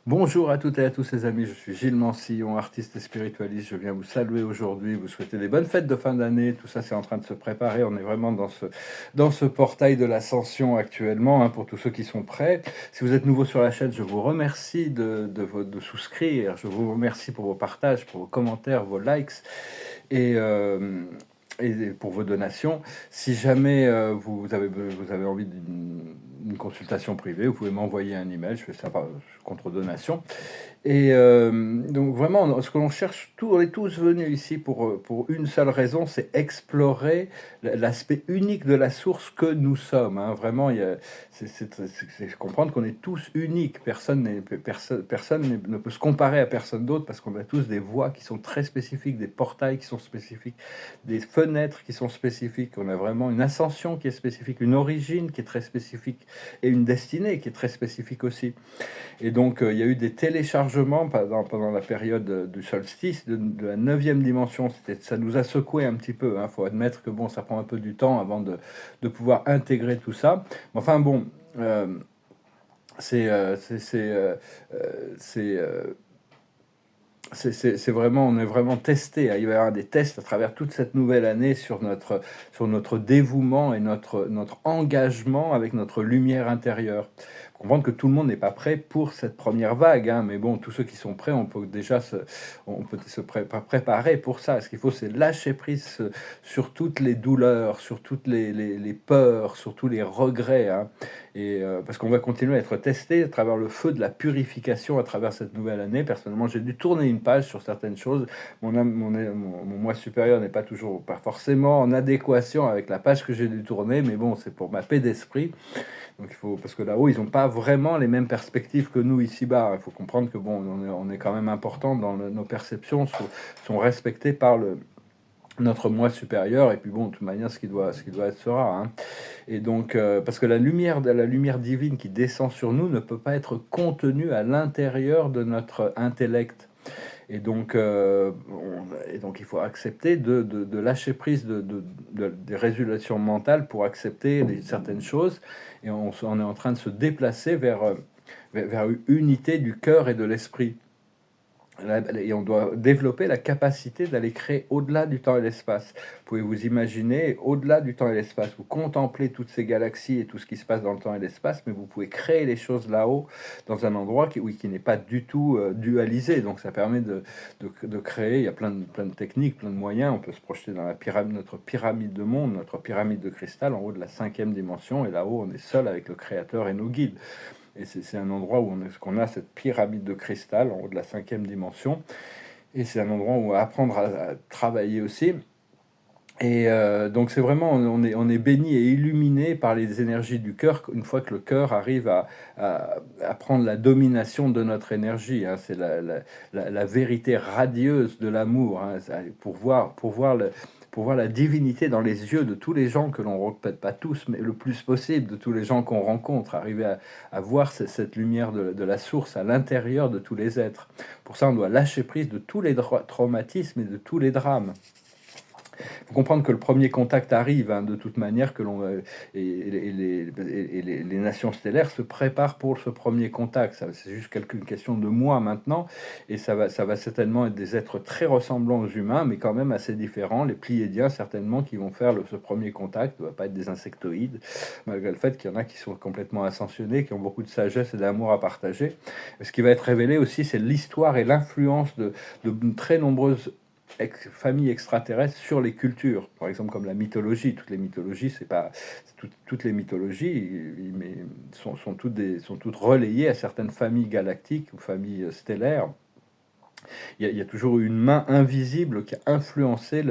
Bonjour à toutes et à tous les amis, je suis Gilles Mansillon, artiste et spiritualiste. Je viens vous saluer aujourd'hui, vous souhaiter des bonnes fêtes de fin d'année. Tout ça, c'est en train de se préparer. On est vraiment dans ce portail de l'ascension actuellement, hein, pour tous ceux qui sont prêts. Si vous êtes nouveau sur la chaîne, je vous remercie de souscrire. Je vous remercie pour vos partages, pour vos commentaires, vos likes et, euh, et pour vos donations. Si jamais vous avez envie d'une consultation privée, vous pouvez m'envoyer un email. Je fais ça contre donation. Donc vraiment, ce que l'on cherche, on est tous venus ici pour une seule raison, c'est explorer l'aspect unique de la source que nous sommes, hein. Vraiment, c'est comprendre qu'on est tous uniques. Personne ne peut se comparer à personne d'autre parce qu'on a tous des voix qui sont très spécifiques, des portails qui sont spécifiques, des fenêtres qui sont spécifiques. On a vraiment une ascension qui est spécifique, une origine qui est très spécifique et une destinée qui est très spécifique aussi. Et donc, il y a eu des téléchargements pendant la période du solstice de la neuvième dimension. Ça nous a secoué un petit peu, hein. Faut admettre que bon, ça prend un peu du temps avant de pouvoir intégrer tout ça. Mais enfin bon, c'est euh, c'est c'est euh, c'est c'est vraiment, on est vraiment testé, hein. Il va y avoir des tests à travers toute cette nouvelle année sur notre dévouement et notre engagement avec notre lumière intérieure. Faut comprendre que tout le monde n'est pas prêt pour cette première vague, hein, mais bon, tous ceux qui sont prêts, on peut se préparer pour ça. Ce qu'il faut, c'est lâcher prise sur toutes les douleurs, sur toutes les peurs, sur tous les regrets, hein. Parce qu'on va continuer à être testé à travers le feu de la purification à travers cette nouvelle année. Personnellement, j'ai dû tourner une page sur certaines choses. Mon moi supérieur n'est pas toujours, pas forcément en adéquation avec la page que j'ai dû tourner, mais bon, c'est pour ma paix d'esprit. Donc il faut, parce que là-haut, ils n'ont pas vraiment les mêmes perspectives que nous ici-bas. Il faut comprendre que bon, on est quand même important dans nos perceptions sont respectées par notre moi supérieur, et puis bon, de toute manière, ce qui doit être sera, hein. Et donc, parce que la lumière divine qui descend sur nous ne peut pas être contenue à l'intérieur de notre intellect. Et donc il faut accepter de lâcher prise des résolutions mentales pour accepter certaines choses. Et on est en train de se déplacer vers une unité du cœur et de l'esprit. Et on doit développer la capacité d'aller créer au-delà du temps et l'espace. Vous pouvez vous imaginer au-delà du temps et l'espace. Vous contemplez toutes ces galaxies et tout ce qui se passe dans le temps et l'espace, mais vous pouvez créer les choses là-haut, dans un endroit qui n'est pas du tout dualisé. Donc ça permet de créer. Il y a plein de techniques, plein de moyens. On peut se projeter dans notre pyramide de monde, notre pyramide de cristal, en haut de la cinquième dimension. Et là-haut, on est seul avec le Créateur et nos guides. Et c'est un endroit où qu'on a cette pyramide de cristal en haut de la cinquième dimension. Et c'est un endroit où on va apprendre à travailler aussi. Donc c'est vraiment, on est béni et illuminé par les énergies du cœur, une fois que le cœur arrive à prendre la domination de notre énergie, hein. C'est la vérité radieuse de l'amour, hein. Pour voir la divinité dans les yeux de tous les gens que l'on rencontre, peut-être pas tous, mais le plus possible de tous les gens qu'on rencontre, arriver à voir cette lumière de la source à l'intérieur de tous les êtres. Pour ça, on doit lâcher prise de tous les traumatismes et de tous les drames. Il faut comprendre que le premier contact arrive, hein, de toute manière, et les nations stellaires se préparent pour ce premier contact. C'est juste une question de mois maintenant, et ça va certainement être des êtres très ressemblants aux humains, mais quand même assez différents. Les Pléiadiens, certainement, qui vont faire ce premier contact, ne va pas être des insectoïdes, malgré le fait qu'il y en a qui sont complètement ascensionnés, qui ont beaucoup de sagesse et d'amour à partager. Ce qui va être révélé aussi, c'est l'histoire et l'influence de très nombreuses familles extraterrestres sur les cultures, par exemple comme la mythologie. Toutes les mythologies, c'est pas toutes les mythologies, mais sont toutes relayées à certaines familles galactiques ou familles stellaires. Il y a toujours eu une main invisible qui a influencé,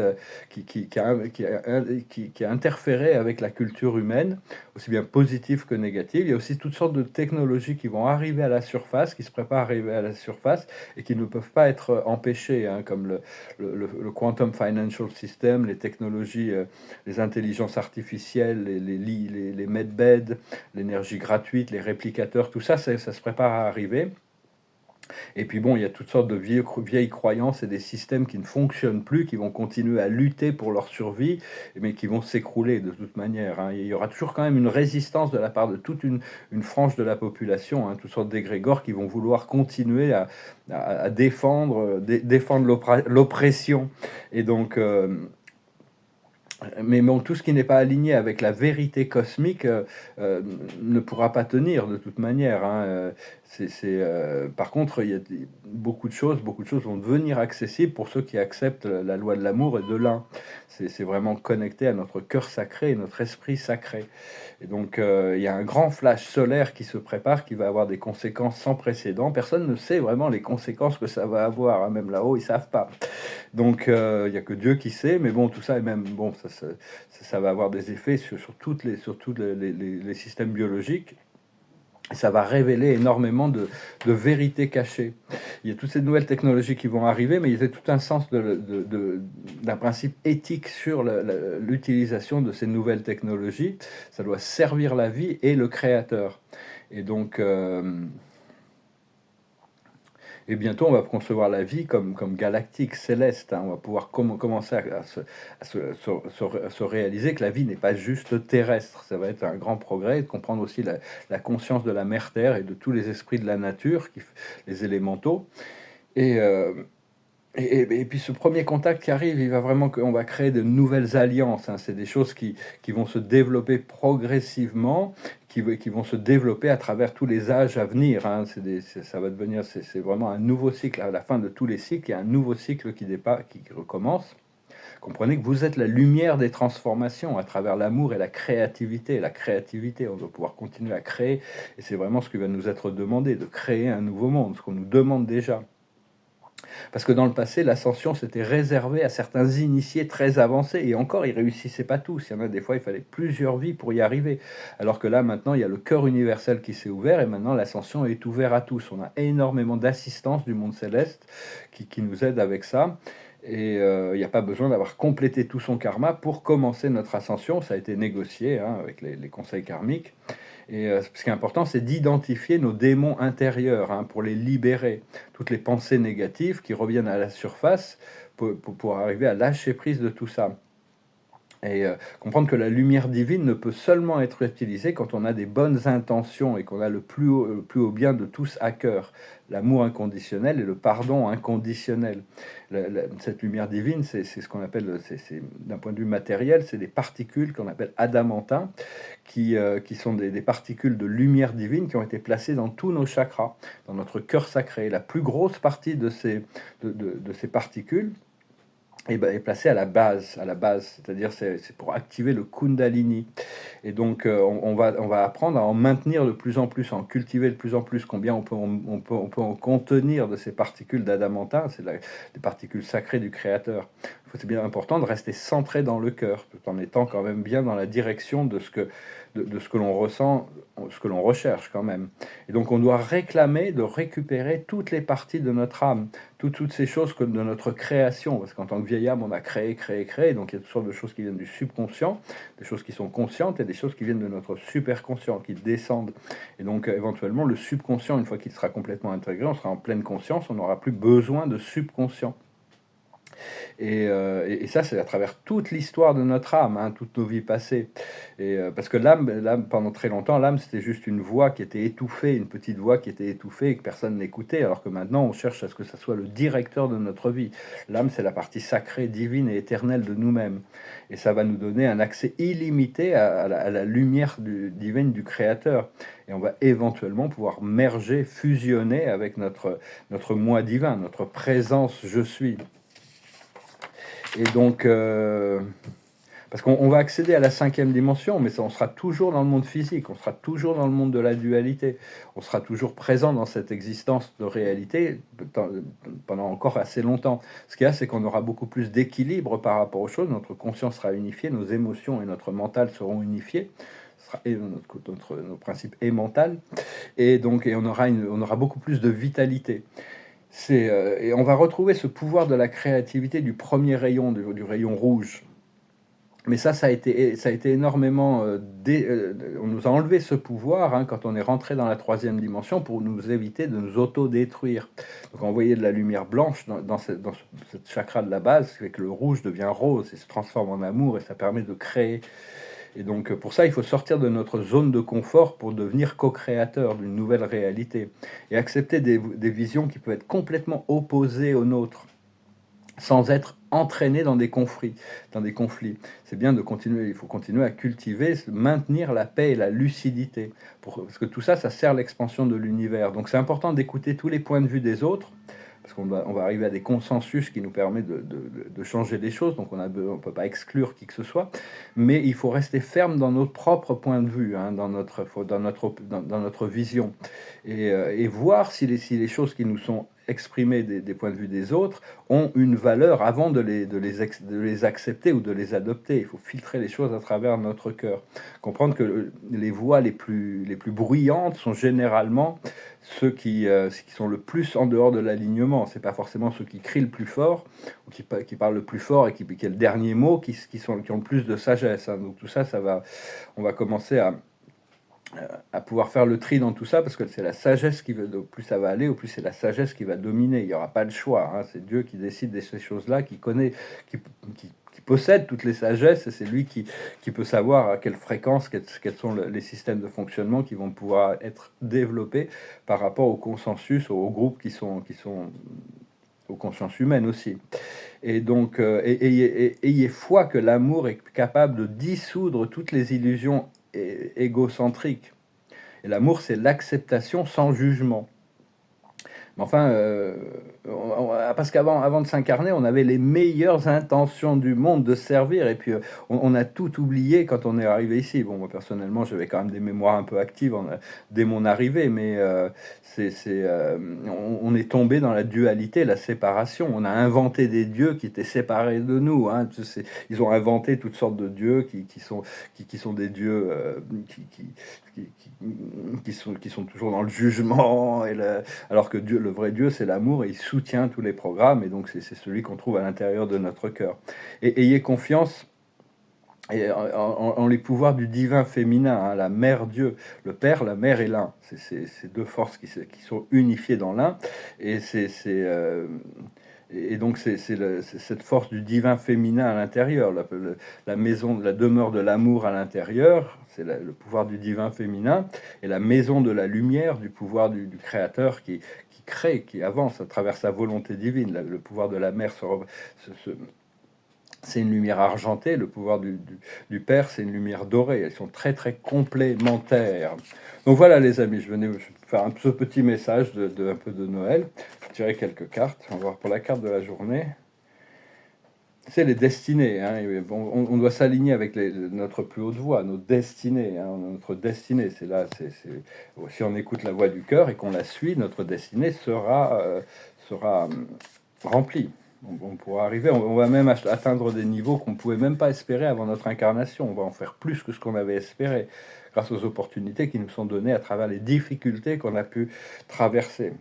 qui a interféré avec la culture humaine, aussi bien positive que négative. Il y a aussi toutes sortes de technologies qui vont arriver à la surface, qui se préparent à arriver à la surface et qui ne peuvent pas être empêchées, hein, comme le Quantum Financial System, les technologies, les intelligences artificielles, les medbeds, l'énergie gratuite, les réplicateurs, tout ça, ça se prépare à arriver. Et puis bon, il y a toutes sortes de vieilles croyances et des systèmes qui ne fonctionnent plus, qui vont continuer à lutter pour leur survie, mais qui vont s'écrouler de toute manière, hein. Il y aura toujours quand même une résistance de la part de toute une frange de la population, hein, toutes sortes d'égrégores qui vont vouloir continuer à défendre, défendre l'oppression. Et donc, mais bon, tout ce qui n'est pas aligné avec la vérité cosmique ne pourra pas tenir de toute manière, hein. Par contre, beaucoup de choses vont devenir accessibles pour ceux qui acceptent la loi de l'amour et de l'un. C'est vraiment connecté à notre cœur sacré et notre esprit sacré. Et donc, il y a un grand flash solaire qui se prépare, qui va avoir des conséquences sans précédent. Personne ne sait vraiment les conséquences que ça va avoir, hein. Même là-haut, ils savent pas. Donc, il n'y a que Dieu qui sait, mais bon, tout ça, et même, bon, ça va avoir des effets sur sur tous les systèmes biologiques. Et ça va révéler énormément de vérités cachées. Il y a toutes ces nouvelles technologies qui vont arriver, mais il y a tout un sens d'un principe éthique sur l'utilisation de ces nouvelles technologies. Ça doit servir la vie et le créateur. Et donc, et bientôt, on va concevoir la vie comme galactique, céleste, hein. On va pouvoir commencer se réaliser que la vie n'est pas juste terrestre. Ça va être un grand progrès, de comprendre aussi la conscience de la mère Terre et de tous les esprits de la nature, les élémentaux. Et, et puis ce premier contact qui arrive, il va vraiment qu'on va créer de nouvelles alliances, hein. C'est des choses qui vont se développer progressivement, qui vont se développer à travers tous les âges à venir, hein. Ça va devenir, c'est vraiment un nouveau cycle. À la fin de tous les cycles, il y a un nouveau cycle qui recommence. Comprenez que vous êtes la lumière des transformations à travers l'amour et la créativité. La créativité, on doit pouvoir continuer à créer. Et c'est vraiment ce qui va nous être demandé, de créer un nouveau monde, ce qu'on nous demande déjà. Parce que dans le passé, l'ascension s'était réservée à certains initiés très avancés, et encore, ils réussissaient pas tous. Il y en a des fois, il fallait plusieurs vies pour y arriver. Alors que là, maintenant, il y a le cœur universel qui s'est ouvert, et maintenant, l'ascension est ouverte à tous. On a énormément d'assistance du monde céleste qui nous aide avec ça. Et il n'y a pas besoin d'avoir complété tout son karma pour commencer notre ascension. Ça a été négocié, hein, avec les conseils karmiques. Et ce qui est important, c'est d'identifier nos démons intérieurs, hein, pour les libérer. Toutes les pensées négatives qui reviennent à la surface pour arriver à lâcher prise de tout ça. Et comprendre que la lumière divine ne peut seulement être utilisée quand on a des bonnes intentions et qu'on a le plus haut bien de tous à cœur, l'amour inconditionnel et le pardon inconditionnel. Cette lumière divine, c'est ce qu'on appelle, d'un point de vue matériel, c'est des particules qu'on appelle adamantins, qui sont des particules de lumière divine qui ont été placées dans tous nos chakras, dans notre cœur sacré. La plus grosse partie de ces particules est placé à la base, c'est-à-dire c'est pour activer le Kundalini. Et donc on va apprendre à en maintenir de plus en plus, à en cultiver de plus en plus, combien on peut en contenir de ces particules d'adamantin, les particules sacrées du Créateur. C'est bien important de rester centré dans le cœur, tout en étant quand même bien dans la direction de ce que l'on ressent, ce que l'on recherche quand même. Et donc on doit réclamer de récupérer toutes les parties de notre âme, toutes ces choses de notre création, parce qu'en tant que vieille âme, on a créé, donc il y a toutes sortes de choses qui viennent du subconscient, des choses qui sont conscientes et des choses qui viennent de notre superconscient, qui descendent. Et donc éventuellement, le subconscient, une fois qu'il sera complètement intégré, on sera en pleine conscience, on n'aura plus besoin de subconscient. Et ça, c'est à travers toute l'histoire de notre âme, hein, toutes nos vies passées. Parce que l'âme, pendant très longtemps, l'âme, c'était juste une voix qui était étouffée, une petite voix qui était étouffée et que personne n'écoutait, alors que maintenant, on cherche à ce que ça soit le directeur de notre vie. L'âme, c'est la partie sacrée, divine et éternelle de nous-mêmes. Et ça va nous donner un accès illimité à la lumière divine du Créateur. Et on va éventuellement pouvoir merger, fusionner avec notre moi divin, notre présence je suis. Et donc, parce qu'on va accéder à la 5e dimension, mais on sera toujours dans le monde physique, on sera toujours dans le monde de la dualité, on sera toujours présent dans cette existence de réalité pendant encore assez longtemps. Ce qu'il y a, c'est qu'on aura beaucoup plus d'équilibre par rapport aux choses, notre conscience sera unifiée, nos émotions et notre mental seront unifiés, nos principes est mental, et donc on aura beaucoup plus de vitalité. Et on va retrouver ce pouvoir de la créativité du premier rayon, du rayon rouge. Mais ça a été énormément, on nous a enlevé ce pouvoir, hein, quand on est rentré dans la troisième dimension pour nous éviter de nous auto-détruire. Donc envoyer de la lumière blanche cette chakra de la base, ce qui fait que le rouge devient rose et se transforme en amour et ça permet de créer. Et donc pour ça, il faut sortir de notre zone de confort pour devenir co-créateur d'une nouvelle réalité et accepter des visions qui peuvent être complètement opposées aux nôtres sans être entraîné dans des conflits. C'est bien de continuer, il faut continuer à cultiver, maintenir la paix et la lucidité, parce que tout ça, ça sert l'expansion de l'univers. Donc c'est important d'écouter tous les points de vue des autres, parce on va arriver à des consensus qui nous permettent de changer les choses, donc on ne peut pas exclure qui que ce soit, mais il faut rester ferme dans notre propre point de vue, hein, dans notre vision, et voir si les choses qui nous sont exprimées des points de vue des autres ont une valeur avant de les accepter ou de les adopter. Il faut filtrer les choses à travers notre cœur. Comprendre que les voix les plus bruyantes sont généralement ceux qui sont le plus en dehors de l'alignement. C'est pas forcément ceux qui crient le plus fort, ou qui parlent le plus fort et qui est le dernier mot, qui ont le plus de sagesse. Hein. Donc tout ça, on va commencer à pouvoir faire le tri dans tout ça, parce que c'est la sagesse qui va, au plus ça va aller, au plus c'est la sagesse qui va dominer. Il n'y aura pas le choix, hein. C'est Dieu qui décide de ces choses-là, qui connaît, qui possède toutes les sagesses, et c'est lui qui peut savoir à quelle fréquence, quels sont les systèmes de fonctionnement qui vont pouvoir être développés par rapport au consensus, aux groupes qui sont aux consciences humaines aussi. Et donc, ayez foi que l'amour est capable de dissoudre toutes les illusions égocentrique. Et l'amour, c'est l'acceptation sans jugement. Mais enfin, parce avant de s'incarner, on avait les meilleures intentions du monde de servir, et puis on a tout oublié quand on est arrivé ici. Bon, moi personnellement, j'avais quand même des mémoires un peu actives dès mon arrivée, mais on est tombé dans la dualité, la séparation. On a inventé des dieux qui étaient séparés de nous. Hein. Ils ont inventé toutes sortes de dieux qui sont des dieux qui sont toujours dans le jugement, alors que Dieu, le vrai Dieu, c'est l'amour, et il soutient tous les programmes, et donc c'est celui qu'on trouve à l'intérieur de notre cœur. Et ayez confiance en les pouvoirs du divin féminin, hein, la mère Dieu, le Père, la mère et l'un. C'est deux forces qui sont unifiées dans l'un, et et donc c'est cette force du divin féminin à l'intérieur, la maison, la demeure de l'amour à l'intérieur, c'est le pouvoir du divin féminin, et la maison de la lumière, du pouvoir du Créateur qui crée, qui avance à travers sa volonté divine. Le pouvoir de la mère c'est une lumière argentée, le pouvoir du Père, c'est une lumière dorée. Elles sont très très complémentaires. Donc voilà les amis, je venais vous faire ce petit message un peu de Noël. Je tirais quelques cartes. On va voir pour la carte de la journée. C'est les destinées. Hein. Bon, on doit s'aligner avec notre plus haute voix, nos destinées. Hein. Notre destinée, c'est là. Si on écoute la voix du cœur et qu'on la suit, notre destinée sera remplie. On pourra arriver, on va même atteindre des niveaux qu'on ne pouvait même pas espérer avant notre incarnation. On va en faire plus que ce qu'on avait espéré, grâce aux opportunités qui nous sont données à travers les difficultés qu'on a pu traverser.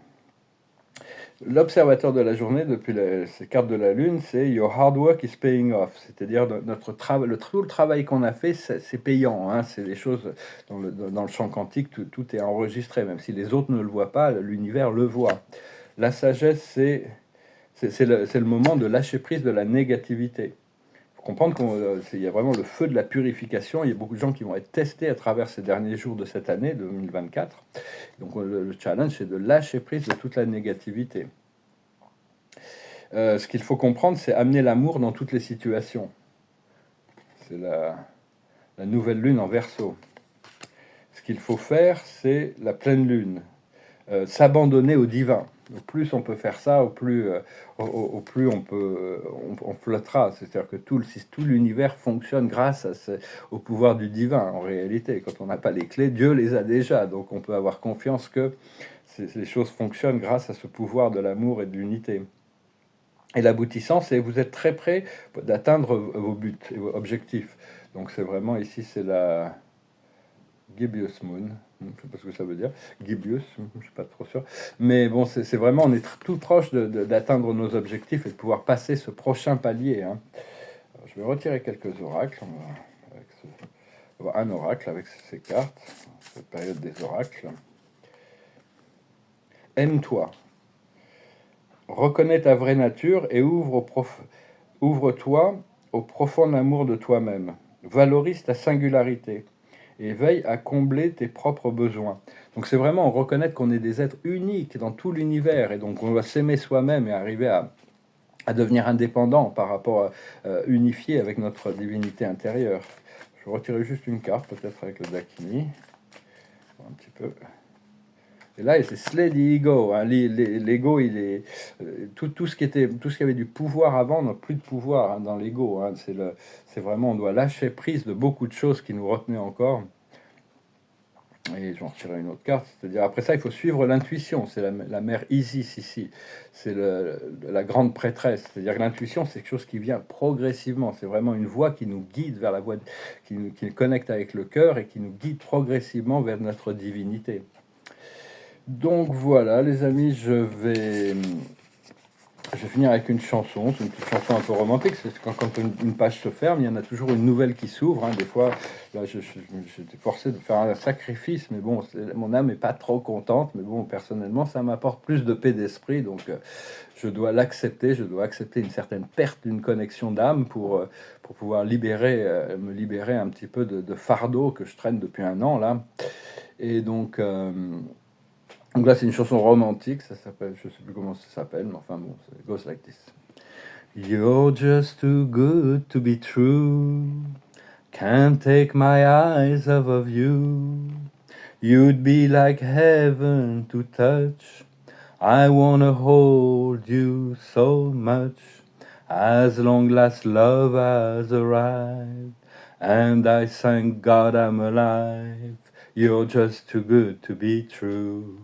L'observateur de la journée, depuis ces cartes de la Lune, c'est Your hard work is paying off. C'est-à-dire notre travail, tout le travail qu'on a fait, c'est payant. Hein. C'est des choses, dans le champ quantique, tout est enregistré. Même si les autres ne le voient pas, l'univers le voit. La sagesse, c'est le moment de lâcher prise de la négativité. Il faut comprendre qu'il y a vraiment le feu de la purification. Il y a beaucoup de gens qui vont être testés à travers ces derniers jours de cette année 2024. Donc le challenge, c'est de lâcher prise de toute la négativité. Ce qu'il faut comprendre, c'est amener l'amour dans toutes les situations. C'est la nouvelle lune en Verseau. Ce qu'il faut faire, c'est la pleine lune. S'abandonner au divin. Au plus on peut faire ça, au plus on flottera. C'est-à-dire que tout l'univers fonctionne grâce au pouvoir du divin. En réalité, quand on n'a pas les clés, Dieu les a déjà. Donc on peut avoir confiance que les choses fonctionnent grâce à ce pouvoir de l'amour et de l'unité. Et l'aboutissant, c'est vous êtes très près d'atteindre vos buts et vos objectifs. Donc c'est vraiment ici, c'est la Gibbous Moon. Je ne sais pas ce que ça veut dire. Gibbous, je ne suis pas trop sûr. Mais bon, c'est vraiment, on est tout proche d'atteindre nos objectifs et de pouvoir passer ce prochain palier. Hein. je vais retirer quelques oracles. On va avoir un oracle avec ces cartes, cette période des oracles. Aime-toi. Reconnais ta vraie nature et ouvre-toi au profond amour de toi-même. Valorise ta singularité et veille à combler tes propres besoins. Donc c'est vraiment reconnaître qu'on est des êtres uniques dans tout l'univers et donc on doit s'aimer soi-même et arriver à devenir indépendant par rapport unifié avec notre divinité intérieure. Je vais retirer juste une carte, peut-être avec le Dakini. Un petit peu. Et là, c'est Slay the Ego. Hein. L'ego, il est tout ce qui avait du pouvoir avant n'a plus de pouvoir hein, dans l'ego. Hein. C'est vraiment, on doit lâcher prise de beaucoup de choses qui nous retenaient encore. Et j'en retirerai une autre carte. C'est-à-dire après ça, il faut suivre l'intuition. C'est la mère Isis ici. C'est la grande prêtresse. C'est-à-dire que l'intuition, c'est quelque chose qui vient progressivement. C'est vraiment une voie qui nous guide vers la voie, qui nous connecte avec le cœur et qui nous guide progressivement vers notre divinité. Donc voilà, les amis, je vais finir avec une chanson. C'est une petite chanson un peu romantique. C'est quand une page se ferme, il y en a toujours une nouvelle qui s'ouvre. Hein. Des fois, là, j'étais forcé de faire un sacrifice, mais bon, mon âme n'est pas trop contente. Mais bon, personnellement, ça m'apporte plus de paix d'esprit. Donc, je dois l'accepter. Je dois accepter une certaine perte d'une connexion d'âme pour pouvoir me libérer un petit peu de fardeau que je traîne depuis un an, là. Et donc là, c'est une chanson romantique, ça s'appelle, je sais plus comment ça s'appelle, mais enfin bon, it goes like this. You're just too good to be true. Can't take my eyes off of you. You'd be like heaven to touch. I wanna hold you so much. As long as love has arrived, and I thank God I'm alive. You're just too good to be true.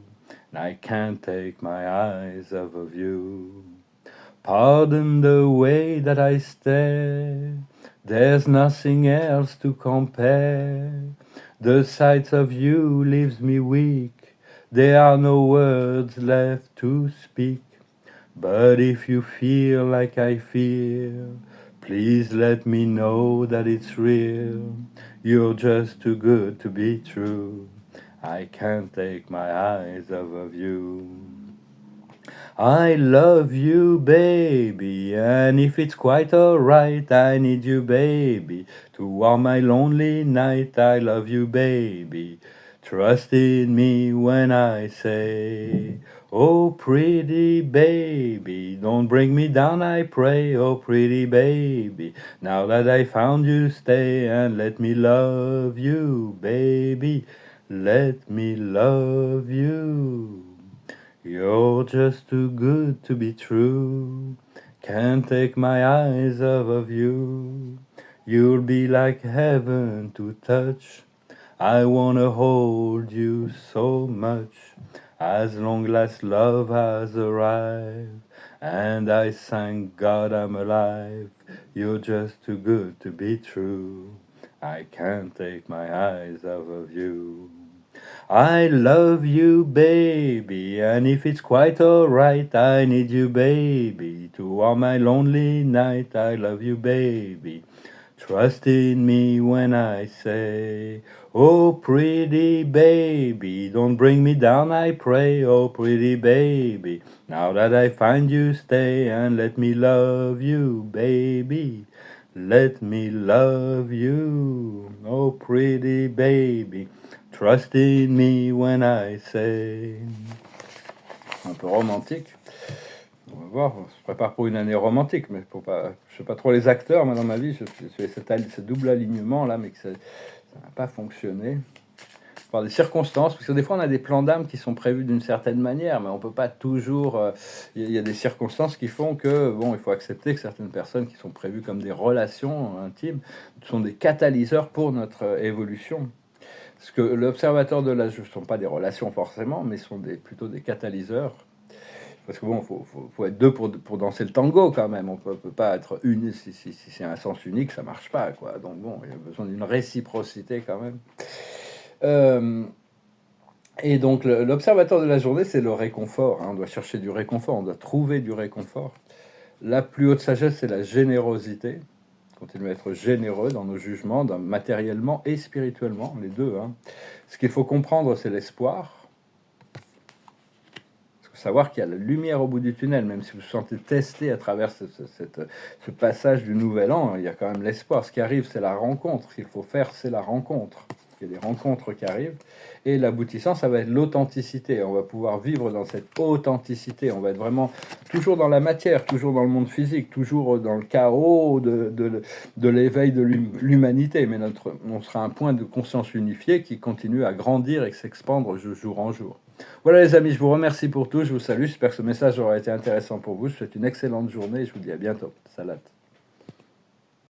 I can't take my eyes off of you. Pardon the way that I stare. There's nothing else to compare. The sight of you leaves me weak. There are no words left to speak. But if you feel like I feel, please let me know that it's real. You're just too good to be true. I can't take my eyes off of you. I love you, baby, and if it's quite alright, I need you, baby, to warm my lonely night. I love you, baby. Trust in me when I say, oh, pretty baby, don't bring me down, I pray. Oh, pretty baby, now that I found you, stay and let me love you, baby. Let me love you. You're just too good to be true. Can't take my eyes off of you. You'll be like heaven to touch. I wanna hold you so much. As long as love has arrived, and I thank God I'm alive. You're just too good to be true. I can't take my eyes off of you. I love you, baby, and if it's quite alright, I need you, baby, to warm my lonely night. I love you, baby. Trust in me when I say, oh, pretty baby, don't bring me down, I pray. Oh, pretty baby, now that I find you, stay and let me love you, baby. Let me love you, oh, pretty baby. Trust in me when I say. Un peu romantique. On va voir, on se prépare pour une année romantique, mais faut pas, je sais pas trop les acteurs, moi dans ma vie, je fais ce double alignement là, mais que ça n'a pas fonctionné. Par des circonstances, parce que des fois on a des plans d'âme qui sont prévus d'une certaine manière, mais on peut pas toujours. Il y a des circonstances qui font que bon, il faut accepter que certaines personnes qui sont prévues comme des relations intimes sont des catalyseurs pour notre évolution. Parce que l'observateur de l'âge ne sont pas des relations forcément, mais sont plutôt des catalyseurs. Parce que bon, faut être deux pour danser le tango quand même. On peut pas être une. Si c'est un sens unique, ça marche pas, quoi. Donc bon, il y a besoin d'une réciprocité quand même. Et donc l'observateur de la journée, c'est le réconfort. Hein. On doit chercher du réconfort, on doit trouver du réconfort. La plus haute sagesse, c'est la générosité. continuer à être généreux dans nos jugements, matériellement et spirituellement, les deux. Hein. Ce qu'il faut comprendre, c'est l'espoir. Savoir qu'il y a la lumière au bout du tunnel, même si vous vous sentez testé à travers ce passage du nouvel an, il y a quand même l'espoir. Ce qui arrive, c'est la rencontre. Ce qu'il faut faire, c'est la rencontre. Il y a des rencontres qui arrivent. Et l'aboutissant, ça va être l'authenticité. On va pouvoir vivre dans cette authenticité. On va être vraiment toujours dans la matière, toujours dans le monde physique, toujours dans le chaos de l'éveil de l'humanité. Mais on sera un point de conscience unifié qui continue à grandir et s'expandre jour en jour. Voilà les amis, je vous remercie pour tout, je vous salue, j'espère que ce message aura été intéressant pour vous, je vous souhaite une excellente journée et je vous dis à bientôt. Salat.